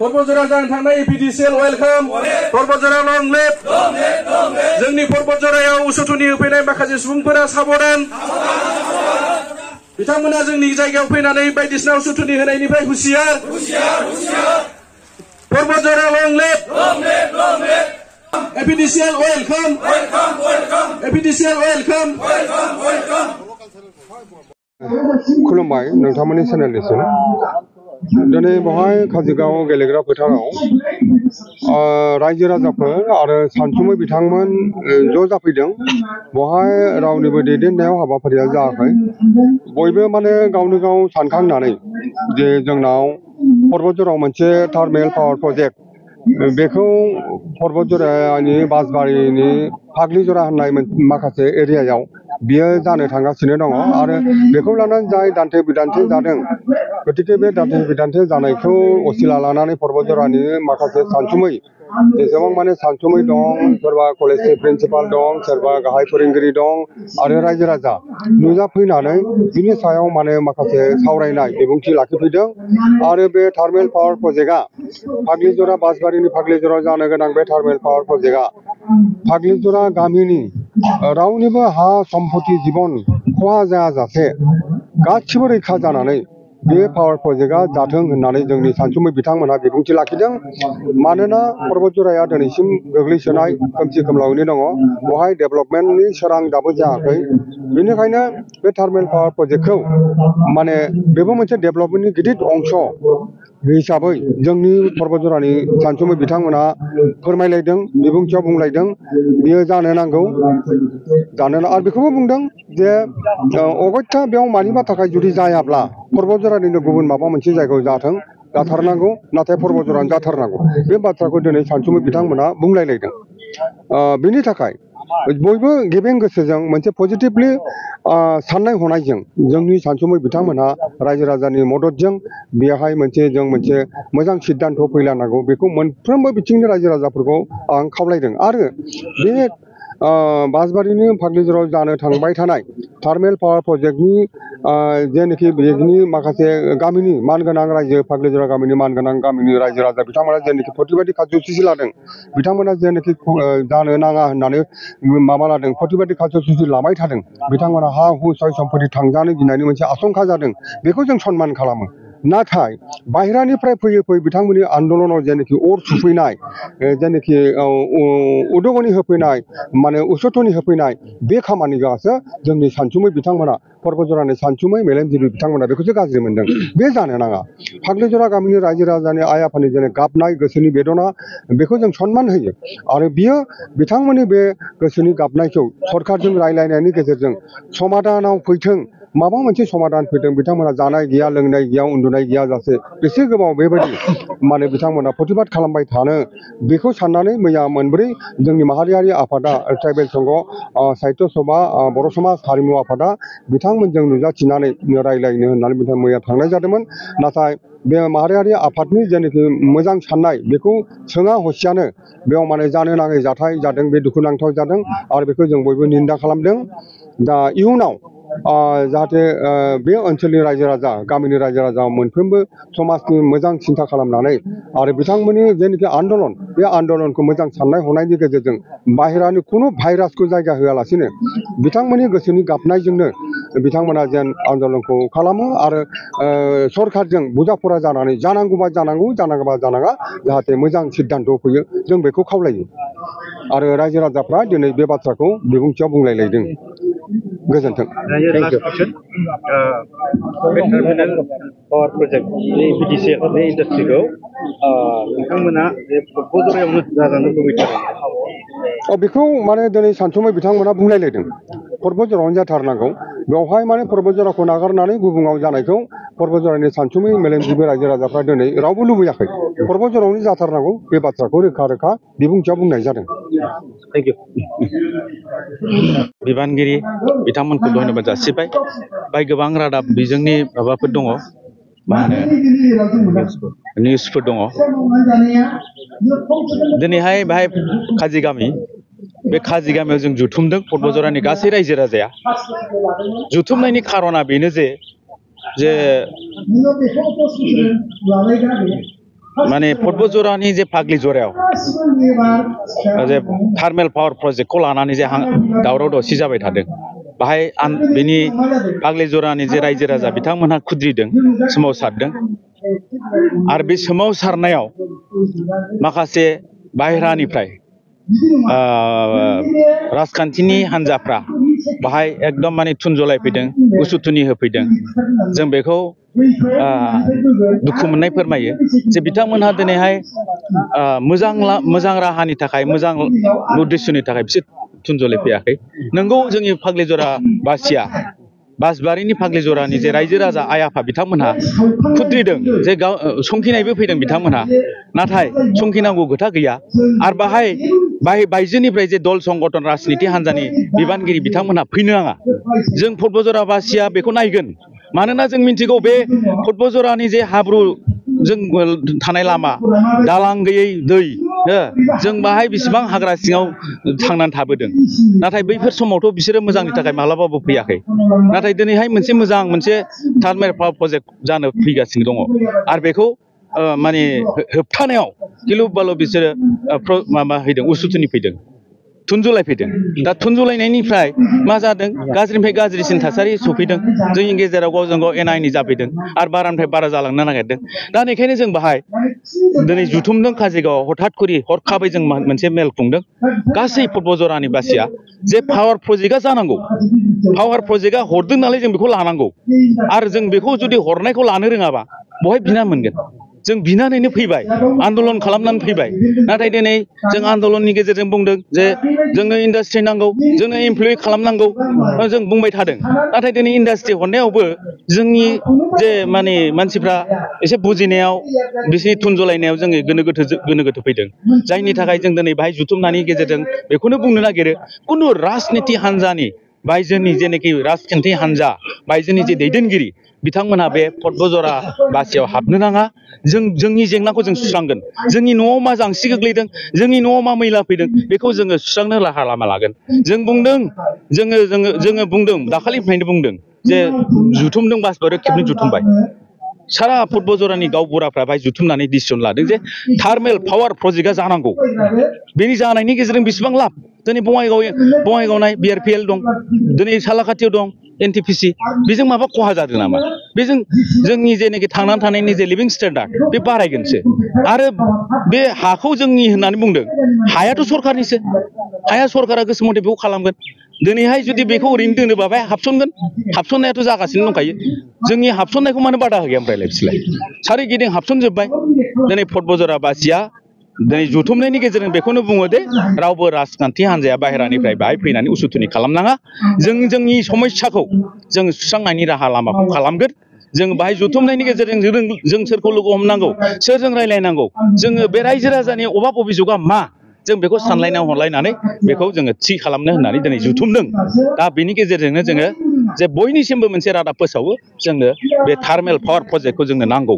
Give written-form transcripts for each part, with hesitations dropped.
पर्बतजरा जानो थांनाय एपिडिसिएल वेलकाम पर्बतजरा लं लिभ जोंनि पर्बतजरायाव उसुथुनि होफैनाय माखासे सुबुंफोरा साबधान बिथांमोना जोंनि जायगायाव फैनानै बायदिसिना उसुथुनि होनायनिफ्राय हुसियार पर्बतजरा लं लिभ एपिडिसिएल वेलकाम एपिडिसिएल वेलकाम खुलुमबाय नोंथांमोननि चेनेलनिसिम दिनै बेवहाय काजिगाव गेलेग्रा फोथाराव रायजो राजाफोर आरो सानसुमै बिथांमोन ज' जाफैदों बेवहाय रावनिबो दैदेननायाव हाबाफारिया जायाखै बयबो माने गावनो गाव सानखांनानै जे जोंनाव पर्बतजराव मोनसे थार्मेल पावार प्रजेक्ट बेखौ पर्बतजरानि बासबारिनि फाग्लिजरा होननाय माखासे एरियायाव बियो जानो थांगासिनो दङ आरो बेखौ लानानै जाय दान्थे बिदान्थे जादों गतिके बे दान्थे बिदान्थे जानायखौ असिला लानानै पर्बतजरानि माखासे सानसुमै जेसेबां माने सानसुमै दं सोरबा कलेजनि प्रिन्सिपाल दं सोरबा गाहाय फोरोंगिरि दं आरो रायजो राजा नुजाफैनानै बिनि सायाव माने माखासे सावरायनाय बिबुंथि लाखिफैदों आरो बे थार्मेल पावार प्रजेक्टआ फाग्लिजरा बासबारिनि फाग्लिजरायाव जानो गोनां बे थार्मेल पावार प्रजेक्टआ फाग्लिजरा गामिनि रावनिबो हा सम्पति जीवन खहा जायाजासे गासिबो रैखा जानानै बे पावार प्रजेक्टआ जाथों होननानै जोंनि सानसुमै बिथांमोनहा बिबुंथि लाखिदों मानोना पर्बतजराया दिनैसिम गोग्लैसोनाय खोमसि खोमलावैनो दङ बेवहाय डेभेलपमेन्टनि सोरां दाबो जायाखै बेनिखायनो बे थार्मेल पावार प्रजेक्टखौ माने बेबो मोनसे डेभेलपमेन्टनि गिदिर अंश हिसाबै जोंनि पर्बतजरानि सानसुमै बिथांमोनहा फोरमायलायदों बिबुंथियाव बुंलायदों बियो जानो नांगौ आरो बेखौबो बुंदों जे अगत्या बेयाव मानिबा थाखाय जुदि जायाब्ला पर्बतजरानिनो गुबुन माबा मोनसे जायगायाव जाथारनांगौ नाथाय पर्बतजरानो जाथारनांगौ बे बाथ्राखौ दिनै सानसुमै बिथांमोनहा बुंलायलायदों बेनि थाखाय बयबो गेबें गोसोजों मोनसे पजिटिभलि साननाय हनायजों जोंनि सानसुमै बिथांमोनहा रायजो राजानि मददजों बेवहाय जों मोनसे मोजां सिद्धान्त फैलानांगौ बेखौ मोनफ्रोमबो बिथिंनि रायजो राजाफोरखौ आं खावलायदों आरो बे बासबारिनि फाग्लिजरायाव जानो थांबाय थानाय थार्मेल पावार प्रजेक्टनि जेनाखि बेनि माखासे गामिनि मानगोनां रायजो फाग्लिजरा गामिनि मानगोनां गामिनि रायजो राजा बिथांमोना जेनाखि प्रतिबादि कार्यसुचि लादों बिथांमोना जेनाखि जानो नाङा होननानै माबा लादों प्रतिबादि कार्यसुचि लाबाय थादों बिथांमोना हा हु सय सम्पति थांजानो गिनायनि मोनसे आशंका जादों बेखौ जों सनमान खालामो नाथाय बाहेरानिफ्राय फैयै बिथांमोननि आन्दलनाव जेनाखि अर सुफैनाय जेनाखि उदगनि होफैनाय माने उसुथनि होफैनाय बे खामानियासो जोंनि सानसुमै बिथांमोना पर्बतजरानि सानसुमै मेलेमजिबि बिथांमोना बेखौसो गाज्रि मोनदों बे जानो नाङा फाग्लिजरा गामिनि रायजो राजानि आइ आफानि जेने गाबनाय गोसोनि बेदना बेखौ जों सनमान होयो आरो बियो बिथांमोननि बे गोसोनि गाबनायखौ सरकारजों रायलायनायनि गेजेरजों समाधानाव फैथों माबा मोनसे समाधान फैदों बिथांमोना जानाय गैया लोंनाय गैया उन्दुनाय गैया जासे बेसे गोबाव बेबायदि माने बिथांमोना प्रतिबाद खालामबाय थानो बेखौ साननानै मैया मोनब्रै जोंनि माहारियारि आफादा ट्राइबेल संघ साहित्य सभा बर' समाज हारिमु आफादा बिथांमोनजों नुजाथिनानै रायलायनो होननानै बिथां मैया थांनाय जादोंमोन नाथाय बे माहारियारि आफादनि जेनाखि मोजां साननाय बेखौ सोङा हसियानो बेयाव माने जानो नाङै जाथाय जादों बे दुखुनांथाव जादों आरो बेखौ जों बयबो निन्दा खालामदों दा इयुनाव जाहाथे बे ओनसोलनि रायजो राजा गामिनि रायजो राजा मोनफ्रोमबो समाजनि मोजां सिन्था खालामनानै आरो बिथांमोननि जेनाखि आन्दलन बे आन्दलनखौ मोजां साननाय हनायनि गेजेरजों बाहेरानि खुनु भाइरासखौ जायगा होआलासिनो बिथांमोननि गोसोनि गाबनायजोंनो बिथांमोना जेन आन्दलनखौ खालामो आरो सरकारजों बुजाफरा जानानै जानांगौबा जानांगौ जानाङाबा जानाङा जाहाथे मोजां सिद्धान्त फैयो जों बेखौ खावलायो आरो रायजो राजाफ्रा दिनै बे बाथ्राखौ बिबुंथियाव बुंलायलायदों गोजोन्थों बे टार्मिनेल पावार प्रजेक्ट बे एपिडिसिएल बे इन्डास्ट्रिखौ बिथांमोना बे पर्बतजरायावनो जाजानो लुबैथारो बेखौ माने दिनै सानसुमै बिथांमोना बुंलायलायदों पर्बतजरायावनो जाथारनांगौ बेवहाय माने पर्बतजराखौ नागारनानै गुबुनाव जानायखौ पर्बतजरानि सानसुमै मेलेमजिबि रायजो राजाफ्रा दिनै रावबो लुबैयाखै पर्बतजरायावनो जाथारनांगौ बे बाथ्राखौ रोखा रोखा बिबुंथियाव बुंनाय जादों थेंक इउ बिबानगिरि बिथांमोनखौ धन्यबाद जासिबाय बाय गोबां रादाब बिजोंनि माबाफोर दङ मा होनो निउसफोर दङ दिनैहाय बाहाय काजि गामि बे काजि गामियाव जों जुथुमदों पर्बतजरानि गासै रायजो राजाया जुथुमनायनि खारना बेनो जे माने पर्बतजरानि जे फाग्लि जरायाव जे थार्मेल पावार प्रजेक्टखौ लानानै जे दावराव दावसि जाबाय थादों बाहाय बेनि फाग्लि जरानि जे रायजो राजा बिथांमोनहा खुद्रिदों सोमावसारदों आरो बे सोमावसारनायाव माखासे बाहेरानिफ्राय राजखान्थिनि हान्जाफ्रा बाहाय एकदम माने थुनजलायफैदों उसुथुनि होफैदों जों बेखौ दुखु मोननाय फोरमायो जे बिथांमोनहा दिनैहाय मोजां राहानि थाखाय मोजां उद्देश्यनि थाखाय बिसोर थुनजलाय फैयाखै नंगौ जोंनि फाग्लिजरा बासिया बासबारिनि फाग्लिजरानि जे रायजो राजा आइ आफा बिथांमोनहा खुद्रिदों जे संखिनायबो फैदों बिथांमोनहा नाथाय संखिनांगौ खोथा गैया आरो बाहाय बायजोनिफ्राय जे दल संगठन राजनिति हान्जानि बिबानगिरि बिथांमोनहा फैनो नाङा जों पर्बतजरा बासिया बेखौ नायगोन मानोना जों मिन्थिगौ बे पर्बतजरानि जे हाब्रु जों थानाय लामा दालां गैयै दै जों बाहाय बेसेबां हाग्रा सिङाव थांनानै थाबोदों नाथाय बैफोर समावथ' बिसोरो मोजांनि थाखाय मालाबाबो फैयाखै नाथाय दिनैहाय मोनसे थार्मेल पावार प्रजेक्ट जानो फैगासिनो दङ आरो बेखौ माने होबथानायाव गिलु बालु बिसोरो माबा फैदों उसुथुनि फैदों थुनजुलाय फैदों दा थुनजुलायनायनिफ्राय मा जादों गाज्रिनिफ्राय गाज्रिसिन थासारि सफैदों जोंनि गेजेराव गावजों गाव एना एनि जाफैदों आरो बारानिफ्राय बारा जालांनो नागिरदों दा बेखायनो जों बाहाय दिनै जुथुमदों काजिगावआव हठात करि हरखाबै जों मोनसे मेल खुंदों गासै पर्बतजरानि बासिया जे पावार प्रजेक्टआ जानांगौ पावार प्रजेक्टआ हरदों नालाय जों बेखौ लानांगौ आरो जों बेखौ जुदि हरनायखौ लानो रोङाबा बहाय बिना मोनगोन जों बिनानैनो फैबाय आन्दलन खालामनानै फैबाय नाथाय दिनै जों आन्दलननि गेजेरजों बुंदों जे जोंनो इन्डास्ट्रि नांगौ जोंनो एमप्लय खालामनांगौ जों बुंबाय थादों नाथाय दिनै इन्डास्ट्रि हरनायावबो जोंनि जे माने मानसिफ्रा एसे बुजिनायाव बिसिनि थुनजलायनायाव जोङो गोनो गोथो फैदों जायनि थाखाय जों दिनै बाहाय जुथुमनायनि गेजेरजों बेखौनो बुंनो नागिरो खुनु राजनिति हान्जानि बायजोनि जेनाखि राजखान्थि हान्जा बायजोनि जे दैदेनगिरि बिथांमोनहा बे पर्बतजरा बासियाव हाबनो नाङा जोंनि जेंनाखौ जों सुस्रांगोन जोंनि न'आव मा जांसि गोग्लैदों जोंनि न'आव मा मैला फैदों बेखौ जोङो सुस्रांनो राहा लामा लागोन जों बुंदों जोङो बुंदों दाखालिनिफ्रायनो बुंदों जे जुथुमदों बासबारियाव खेबनै जुथुमबाय सारा पर्बतजरानि गावबुराफ्रा बाहाय जुथुमनानै डिसिसन लादों जे थार्मेल पावार प्रजेक्टआ जानांगौ बेनि जानायनि गेजेरजों बेसेबां लाब दिनै बङाइगाव नाय BRPL दं दिनै सालाकाथियाव दं NTPC बेजों माबा खहा जादों नामा बेजों जोंनि जेनाखि थांनानै थानायनि जे लिभिं स्टेन्डार्ड बे बारायगोनसो आरो बे हाखौ जोंनि होननानै बुंदों हायाथ' सरखारनिसो हाया सरकारा गोसो मथे बेखौ खालामगोन दिनैहाय जुदि बेखौ ओरैनो दोनोबा बेहाय हाबसननायाथ' जागासिनो दंखायो जोंनि हाबसननायखौ मानो बादा होया ओमफ्रायलाय बिसोरलाय सारिगिदिं हाबसनजोब्बाय दिनै पर्बतजरा बासिया दिनै जुथुमनायनि गेजेरजों बेखौनो बुङो दे रावबो राजखान्थि हान्जाया बाहेरानिफ्राय बाहाय फैनानै उसुथुनि खालामनाङा जोंनि समस्याखौ जों सुस्रांनायनि राहा लामाखौ खालामगोन जों बाहाय जुथुमनायनि गेजेरजों जों सोरखौ लोगो हमनांगौ सोरजों रायलायनांगौ जोङो बे रायजो राजानि अभाब अभिजोगआ मा जों बेखौ सानलायना हरलायनानै बेखौ जोङो थि खालामनो होननानै दिनै जुथुमदों दा बेनि गेजेरजोंनो जोङो जे बयनिसिमबो मोनसे रादाब फोसावो जोंनो बे थार्मेल पावार प्रजेक्टखौ जोंनो नांगौ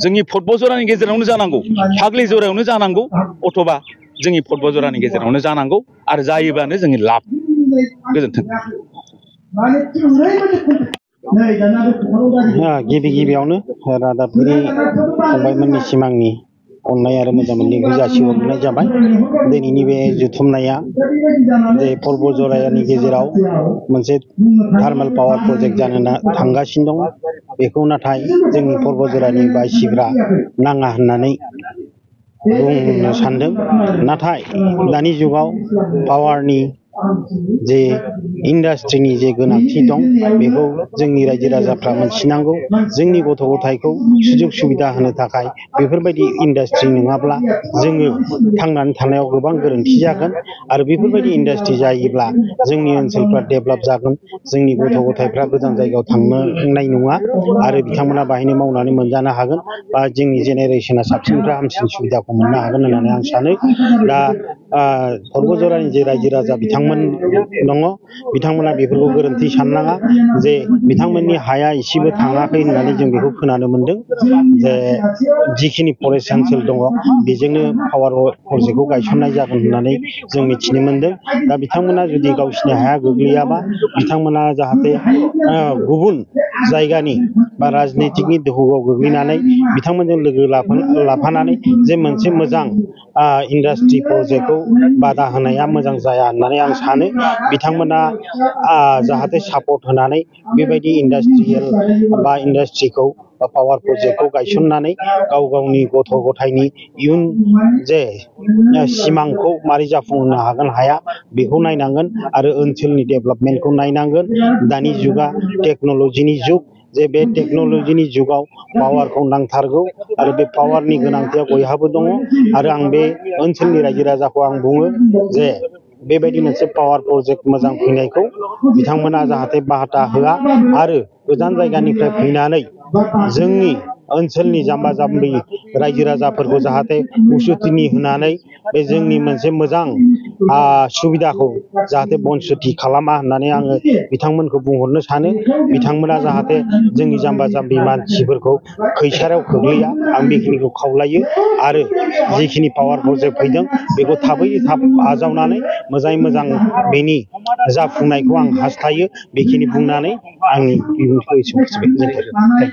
जोंनि पर्बतजरानि गेजेरावनो जानांगौ फाग्लिजरायावनो जानांगौ अथबा जोंनि पर्बतजरानि गेजेरावनो जानांगौ आरो जायोबानो जोंनि लाब गोजोन्थों गिबियावनो रादाबगिरि फंबायमोननि सिमांनि अननाय आरो मोजां मोननायखौ जासिहरनाय जाबाय दिनैनि बे जुथुमनाया जे पर्बतजरानि गेजेराव मोनसे थार्मेल पावार प्रजेक्ट जानो थांगासिनो दं बेखौ नाथाय जोंनि पर्बतजरानि बासिग्रा नाङा होननानै बुंनो सानदों नाथाय दानि जुगाव पावारनि जे इन्डास्ट्रिनि जे गोनांथि दं बेखौ जोंनि रायजो राजाफ्रा मोनथिनांगौ जोंनि गथ' गथायखौ सुजुग सुबिदा होनो थाखाय बेफोरबायदि इन्डास्ट्रि नङाब्ला जोङो थांनानै थानायाव गोबां गोरोन्थि जागोन आरो बेफोरबायदि इन्डास्ट्रि जायोब्ला जोंनि ओनसोलफ्रा डेभेलप जागोन जोंनि गथ' गथायफ्रा गोजान जायगायाव थांनाय नङा आरो बिथांमोना बाहायनो मावनानै मोनजानो हागोन बा जोंनि जेनेरेसना साबसिननिफ्राय हामसिन सुबिदाखौ मोननो हागोन होननानै आं सानो दा पर्बतजरानि जे रायजो राजा बिथांमोन दङ बिथांमोना बेफोरखौ गोरोन्थि साननाङा जे बिथांमोननि हाया एसेबो थाङाखै होननानै जों बेखौ खोनानो मोनदों जे जिखिनि फरेस्ट ओनसोल दङ बेजोंनो पावार प्रजेक्टखौ गायसननाय जागोन होननानै जों मिथिनो मोनदों दा बिथांमोना जुदि गावसिनि हाया गोग्लैयाबा बिथांमोना जाहाथे गुबुन जायगानि बा राजनितिकनि दोहौआव गोग्लैनानै बिथांमोनजों लोगो लाफानानै जे मोनसे मोजां इन्डास्ट्रि प्रजेक्टखौ बादा होनाया मोजां जाया होननानै आं सानो बिथांमोना जाहाथे सापर्ट होनानै बेबायदि इन्डास्ट्रियेल बा इन्डास्ट्रिखौ बा पावार प्रजेक्टखौ गायसननानै गाव गावनि गथ' गथायनि इयुन जे सिमांखौ मारै जाफुंहोनो हागोन हाया बेखौ नायनांगोन आरो ओनसोलनि डेभेलपमेन्टखौ नायनांगोन दानि जुगा टेक्न'लजिनि जुग जे बे टेक्न'लजिनि जुगाव पावारखौ नांथारगौ आरो बे पावारनि गोनांथिया बयहाबो दङ आरो आं बे ओनसोलनि रायजो राजाखौ आं बुङो जे बेबायदि मोनसे पावार प्रजेक्ट मोजां फैनायखौ बिथांमोना जाहाथे बाहाथा होआ आरो गोजान जायगानिफ्राय फैनानै जोंनि ओनसोलनि जाम्बा जाम्बि रायजो राजाफोरखौ जाहाथे उसुथिनि होनानै बे जोंनि मोनसे मोजां सुबिदाखौ जाहाथे बनसुथि खालामा होननानै आङो बिथांमोनखौ बुंहरनो सानो बिथांमोना जाहाथे जोंनि जाम्बा जाम्बि मानसिफोरखौ खैसाराव खोख्लैया आं बेखिनिखौ खावलायो आरो जिखिनि पावार प्रजेक्ट फैदों बेखौ थाबैनो थाब आजावनानै मोजाङै मोजां बेनि जाफुंनायखौ आं हास्थायो बेखिनि बुंनानै आंनि बिबुंथिखौ एसेयावनो फोजोबबाय।